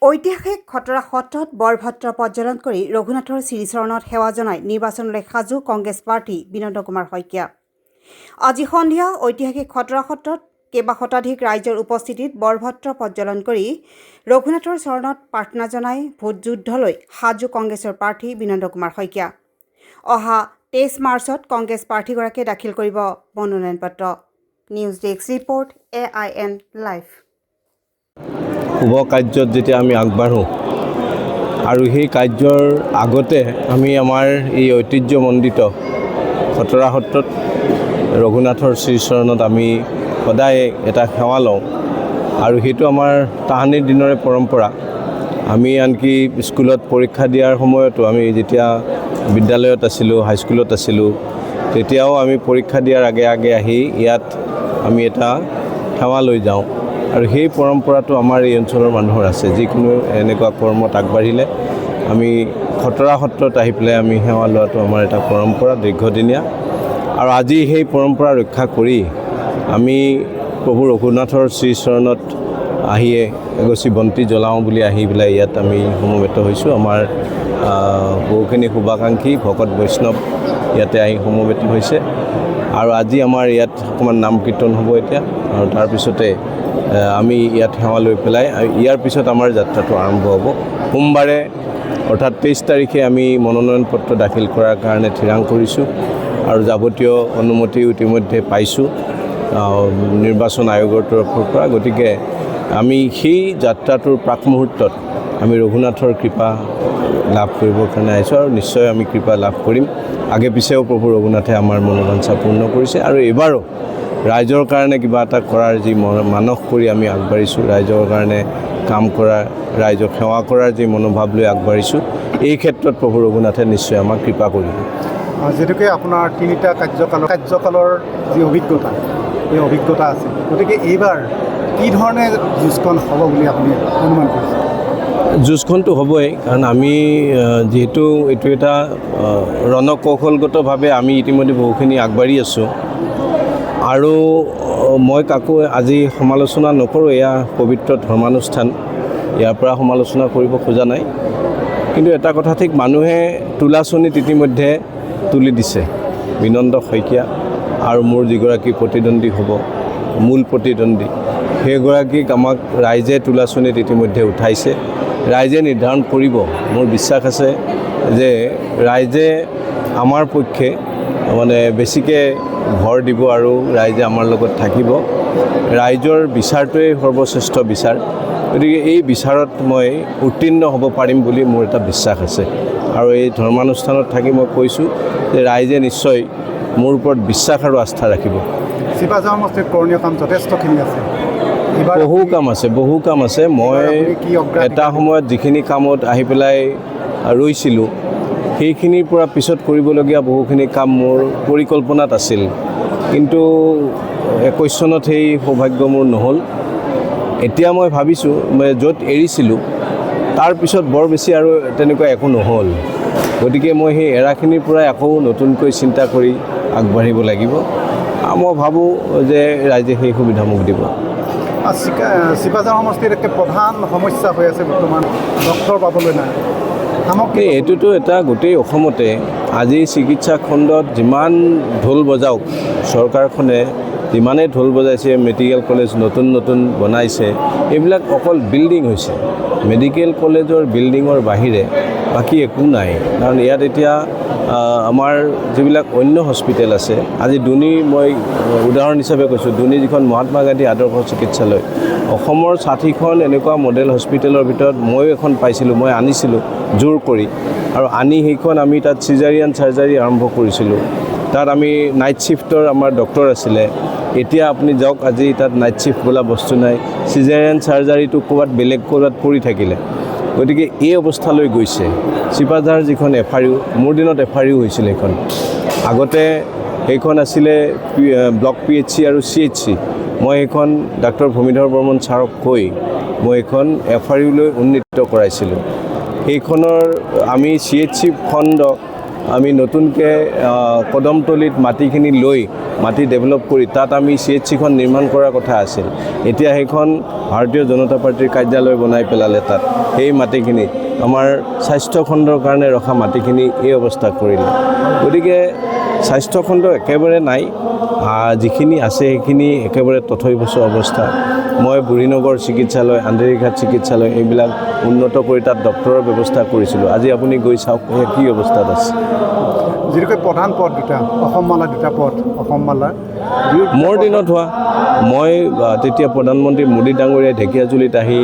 ঐতিহাসিক খটৰা সত্ৰত বৰভদ্ৰ পৰ্যটন কৰি ৰঘুনাথৰ শ্ৰীচৰণত সেৱা জনাই নিৰ্বাচনলৈ সাজু কংগ্ৰেছ প্ৰাৰ্থী বিনোদ কুমাৰ শইকীয়া। আজি সন্ধিয়া ঐতিহাসিক খটৰা সত্ৰত কেইবা শতাধিক ৰাইজৰ উপস্থিতিত বৰভদ্ৰ পৰ্যটন কৰি ৰঘুনাথৰ চৰণত প্ৰাৰ্থনা জনাই ভোট যুদ্ধলৈ সাজু কংগ্ৰেছৰ প্ৰাৰ্থী বিনোদ কুমাৰ শইকীয়া। অহা 23 মাৰ্চত কংগ্ৰেছ প্ৰাৰ্থীগৰাকীয়ে দাখিল কৰিব মনোনয়ন পত্ৰ। News desk report AIN live. শুভ কাৰ্যত যেতিয়া আমি আগবাঢ়োঁ আৰু সেই কাৰ্যৰ আগতে আমি আমাৰ এই ঐতিহ্যমণ্ডিত খটৰা সত্ৰত ৰঘুনাথৰ শ্ৰীচৰণত আমি সদায় এটা সেৱা লওঁ আৰু সেইটো আমাৰ তাহানিৰ দিনৰে পৰম্পৰা। আমি আনকি স্কুলত পৰীক্ষা দিয়াৰ সময়তো আমি যেতিয়া বিদ্যালয়ত আছিলোঁ, হাইস্কুলত আছিলোঁ, তেতিয়াও আমি পৰীক্ষা দিয়াৰ আগে আগে আহি ইয়াত আমি এটা সেৱা লৈ যাওঁ আৰু সেই পৰম্পৰাটো আমাৰ এই অঞ্চলৰ মানুহৰ আছে। যিকোনো এনেকুৱা কৰ্মত আগবাঢ়িলে আমি খটৰা সত্ৰত আহি পেলাই আমি সেৱা লোৱাটো আমাৰ এটা পৰম্পৰা দীৰ্ঘদিনীয়া আৰু আজি সেই পৰম্পৰা ৰক্ষা কৰি আমি প্ৰভু ৰঘুনাথৰ শ্ৰীচৰণত আহিয়ে এগছি বন্তি জ্বলাওঁ বুলি আহি পেলাই ইয়াত আমি সমবেত হৈছোঁ। আমাৰ বহুখিনি শুভাকাংক্ষী ভকত বৈষ্ণৱ ইয়াতে আহি সমবেত হৈছে আৰু আজি আমাৰ ইয়াত অকণমান নাম কীৰ্তন হ'ব এতিয়া আৰু তাৰপিছতে আমি ইয়াত সেৱা লৈ পেলাই ইয়াৰ পিছত আমাৰ যাত্ৰাটো আৰম্ভ হ'ব। সোমবাৰে অৰ্থাৎ 23 তাৰিখে আমি মনোনয়ন পত্ৰ দাখিল কৰাৰ কাৰণে থিৰাং কৰিছোঁ আৰু যাৱতীয় অনুমতিও ইতিমধ্যে পাইছোঁ নিৰ্বাচন আয়োগৰ তৰফৰ পৰা। গতিকে আমি সেই যাত্ৰাটোৰ প্ৰাক মুহূৰ্তত আমি ৰঘুনাথৰ কৃপা লাভ কৰিবৰ কাৰণে আহিছোঁ আৰু নিশ্চয় আমি কৃপা লাভ কৰিম। আগে পিছেও প্ৰভু ৰঘুনাথে আমাৰ মনোবাঞ্ছা পূৰ্ণ কৰিছে আৰু এইবাৰো ৰাইজৰ কাৰণে কিবা এটা কৰাৰ যি মানস কৰি আমি আগবাঢ়িছোঁ, ৰাইজৰ কাৰণে কাম কৰা, ৰাইজক সেৱা কৰাৰ যি মনোভাৱ লৈ আগবাঢ়িছোঁ, এই ক্ষেত্ৰত প্ৰভু ৰঘুনাথে নিশ্চয় আমাক কৃপা কৰিব। যিহেতুকে আপোনাৰ 3টা কাৰ্যকালৰ যি অভিজ্ঞতা, এই অভিজ্ঞতা আছে, গতিকে এইবাৰ কি ধৰণে যুঁজখন হ'ব বুলি আপুনি অনুমান কৰিছে? যুঁজখনটো হ'বই, কাৰণ আমি যিহেতু এইটো এটা ৰণকৌশলগতভাৱে আমি ইতিমধ্যে বহুখিনি আগবাঢ়ি আছোঁ আৰু মই কাকো আজি সমালোচনা নকৰোঁ। এয়া পবিত্ৰ ধৰ্মানুষ্ঠান, ইয়াৰ পৰা সমালোচনা কৰিব খোজা নাই। কিন্তু এটা কথা ঠিক, মানুহে তোলাচনীত ইতিমধ্যে তুলি দিছে বিনোদ শইকীয়া আৰু মোৰ যিগৰাকী প্ৰতিদ্বন্দ্বী হ'ব, মূল প্ৰতিদ্বন্দ্বী, সেইগৰাকীক আমাক ৰাইজে তোলাচনীত ইতিমধ্যে উঠাইছে। ৰাইজে নিৰ্ধাৰণ কৰিব। মোৰ বিশ্বাস আছে যে ৰাইজে আমাৰ পক্ষে মানে বেছিকৈ ভৰ দিব আৰু ৰাইজে আমাৰ লগত থাকিব। ৰাইজৰ বিচাৰটোৱেই সৰ্বশ্ৰেষ্ঠ বিচাৰ। গতিকে এই বিচাৰত মই উত্তীৰ্ণ হ'ব পাৰিম বুলি মোৰ এটা বিশ্বাস আছে আৰু এই ধৰ্মানুষ্ঠানত থাকি মই কৈছোঁ যে ৰাইজে নিশ্চয় মোৰ ওপৰত বিশ্বাস আৰু আস্থা ৰাখিব। চিপাঝাৰ সমষ্টিত কৰণীয় কাম যথেষ্টখিনি আছে, বহু কাম আছে। মই এটা সময়ত যিখিনি কামত আহি পেলাই ৰৈছিলোঁ, সেইখিনিৰ পৰা পিছত কৰিবলগীয়া বহুখিনি কাম মোৰ পৰিকল্পনাত আছিল, কিন্তু 21 চনত সেই সৌভাগ্য মোৰ নহ'ল। এতিয়া মই ভাবিছোঁ য'ত এৰিছিলোঁ তাৰপিছত বৰ বেছি আৰু তেনেকুৱা একো নহ'ল। গতিকে মই সেই এৰাখিনিৰ পৰাই আকৌ নতুনকৈ চিন্তা কৰি আগবাঢ়িব লাগিব আৰু মই ভাবোঁ যে ৰাইজে সেই সুবিধা মোক দিব। চিপাঝাৰ সমষ্টিৰ একে প্ৰধান সমস্যা হৈ আছে বৰ্তমান ডক্টৰ পাবলৈ নাই। এইটোতো এটা গোটেই অসমতে আজি চিকিৎসা খণ্ডত যিমান ঢোল বজাওক, চৰকাৰখনে যিমানেই ঢোল বজাইছে, মেডিকেল কলেজ নতুন বনাইছে, এইবিলাক অকল বিল্ডিং হৈছে। মেডিকেল কলেজৰ বিল্ডিঙৰ বাহিৰে বাকী একো নাই। কাৰণ ইয়াত এতিয়া আমাৰ যিবিলাক অন্য হস্পিটেল আছে, আজি দুনি মই উদাহৰণ হিচাপে কৈছোঁ, দুনি যিখন মহাত্মা গান্ধী আদৰ্শ চিকিৎসালয়, অসমৰ 60খন এনেকুৱা মডেল হস্পিটেলৰ ভিতৰত ময়ো এখন পাইছিলোঁ, মই আনিছিলোঁ জোৰ কৰি আৰু আনি সেইখন আমি তাত চিজাৰিয়ান চাৰ্জাৰী আৰম্ভ কৰিছিলোঁ। তাত আমি নাইট শ্বিফ্টৰ আমাৰ ডক্টৰ আছিলে। এতিয়া আপুনি যাওক, আজি তাত নাইট শ্বিফ্ট বোলা বস্তু নাই। চিজাৰিয়ান চাৰ্জাৰীটো ক'ৰবাত পৰি থাকিলে। গতিকে এই অৱস্থালৈ গৈছে। চিপাঝাৰ যিখন FRU, মোৰ দিনত FRU হৈছিল সেইখন। আগতে সেইখন আছিলে ব্লক PHC আৰু CHC। মই সেইখন ডাক্তৰ ভূমিধৰ বৰ্মন ছাৰক কৈ মই এইখন FRU লৈ উন্নীত কৰাইছিলোঁ। সেইখনৰ আমি CHC খণ্ড আমি নতুনকৈ কদমতলীত মাটিখিনি লৈ মাটি ডেভেলপ কৰি তাত আমি CHCখন নিৰ্মাণ কৰাৰ কথা আছিল। এতিয়া সেইখন ভাৰতীয় জনতা পাৰ্টীৰ কাৰ্যালয় বনাই পেলালে তাত। সেই মাটিখিনি আমাৰ স্বাস্থ্যখণ্ডৰ কাৰণে ৰখা মাটিখিনি এই অৱস্থা কৰিলে। গতিকে স্বাস্থ্যখণ্ড একেবাৰে নাই, যিখিনি আছে সেইখিনি একেবাৰে তথৈবচ অৱস্থা। মই বুঢ়ীনগৰ চিকিৎসালয়, আন্ধেৰীঘাট চিকিৎসালয় এইবিলাক উন্নত কৰি তাত ডক্টৰৰ ব্যৱস্থা কৰিছিলোঁ। আজি আপুনি গৈ চাওক কি অৱস্থাত আছে। যিহেতুকে প্ৰধান পদ দুটা, অসম মালা দুটা পদ, অসম মালা মোৰ দিনত হোৱা, মই তেতিয়া প্ৰধানমন্ত্ৰী মোদী ডাঙৰীয়াই ঢেকীয়াজুলিত আহি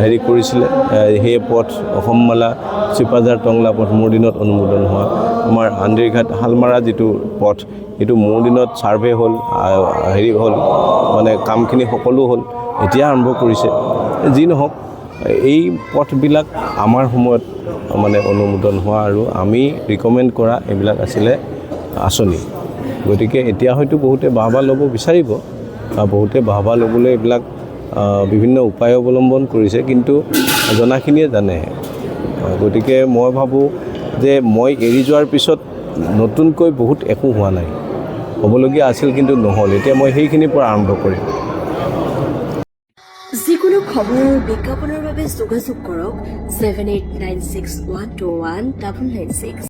হেৰি কৰিছিলে, সেই পথ অসম মালা চিপাঝাৰ টংলা পথ মোৰ দিনত অনুমোদন হোৱা। আমাৰ আন্ধেৰীঘাট হালমাৰা যিটো পথ সেইটো মোৰ দিনত ছাৰ্ভে হ'ল, হেৰি হ'ল, মানে কামখিনি সকলো হ'ল, এতিয়া আৰম্ভ কৰিছে। যি নহওক এই পথবিলাক আমাৰ সময়ত মানে অনুমোদন হোৱা আৰু আমি ৰিকমেণ্ড কৰা এইবিলাক আছিলে আঁচনি। গতিকে এতিয়া হয়তো বহুতে বাহবা ল'ব বিচাৰিব, বহুতে বাহবা ল'বলৈ এইবিলাক বিভিন্ন উপায় অৱলম্বন কৰিছে, কিন্তু জনাখিনিয়ে জানে। গতিকে মই ভাবোঁ যে মই এৰি যোৱাৰ পিছত নতুনকৈ বহুত একো হোৱা নাই, হ'বলগীয়া আছিল কিন্তু নহ'ল। এতিয়া মই সেইখিনিৰ পৰা আৰম্ভ কৰিম। যিকোনো খবৰ আৰু বিজ্ঞাপনৰ বাবে যোগাযোগ কৰক 7896121996।